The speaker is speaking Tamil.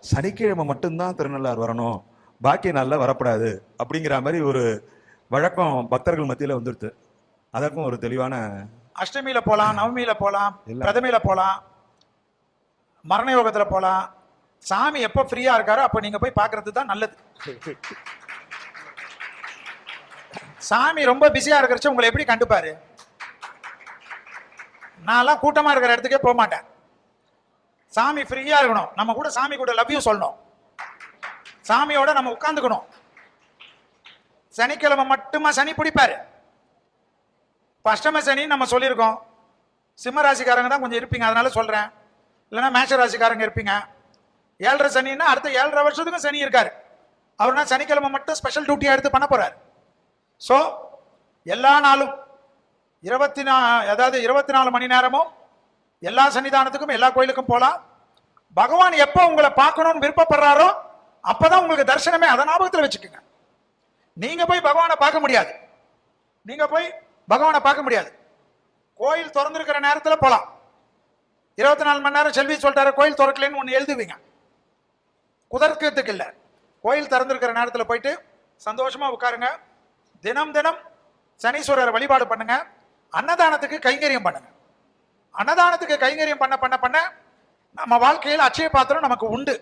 சனிக்கிழமை மட்டும்தான் திருநள்ளாறு வரணும், பாக்கி நாளில் வரக்கூடாது அப்படிங்கிற மாதிரி ஒரு வழக்கம் பக்தர்கள் மத்தியில் வந்துடுது. அதற்கும் ஒரு தெளிவான அஷ்டமியில போலாம், நவமியில போலாம், பிரதமியில போலாம், மரண யோகத்துல போலாம். சாமி எப்ப ஃப்ரீயா இருக்காரோ அப்ப நீங்க போய் பாக்குறது தான் நல்லது. சாமி ரொம்ப பிஸியா இருக்கிறச்ச உங்களை எப்படி கண்டுப்பாரு? நான்லாம் கூட்டமா இருக்கிற இடத்துக்கே போக மாட்டேன். சாமி ஃப்ரீயா இருக்கணும், நம்ம கூட சாமி கூட லவ் யூ சொல்லணும், சாமியோட நம்ம உட்கார்ந்துக்கணும். சனிக்கிழமை மட்டுமா சனி பிடிப்பாரு. அஷ்டம சனி நம்ம சொல்லியிருக்கோம். சிம்ம ராசிக்காரங்க தான் கொஞ்சம் இருப்பீங்க, அதனால சொல்றேன். இல்லைன்னா மேஷ ராசிக்காரங்க இருப்பீங்க. 7.5 சனின்னா அடுத்த 7.5 வருஷத்துக்கும் சனி இருக்காரு. அவர்னா சனிக்கிழமை மட்டும் ஸ்பெஷல் டியூட்டியா எடுத்து பண்ண போறாரு. ஸோ எல்லா நாளும் 24 மணி நேரமும் எல்லா சன்னிதானத்துக்கும் எல்லா கோயிலுக்கும் போலாம். பகவான் எப்போ உங்களை பார்க்கணும்னு விருப்பப்படுறாரோ அப்பதான் உங்களுக்கு தரிசனமே. அதை ஞாபகத்தில் வச்சுக்கோங்க. நீங்க போய் பகவானை பார்க்க முடியாது. நீங்க போய் பகவானை பார்க்க முடியாது. கோயில் திறந்திருக்கிற நேரத்தில் போலாம். 24 மணி நேரம் செல்வி சொல்லிட்டாரு கோயில் திறக்கலன்னு ஒன்று எழுதுவீங்க, குதர்க்கத்துக்கு இல்லை. கோயில் திறந்திருக்கிற நேரத்தில் போயிட்டு சந்தோஷமா உட்காருங்க. தினம் தினம் சனீஸ்வரரை வழிபாடு பண்ணுங்க. அன்னதானத்துக்கு கைங்கரியம் பண்ணுங்க. அன்னதானத்துக்கு கைங்கரியம் பண்ண பண்ண பண்ண நம்ம வாழ்க்கையில் அட்சய பாத்திரம் நமக்கு உண்டு.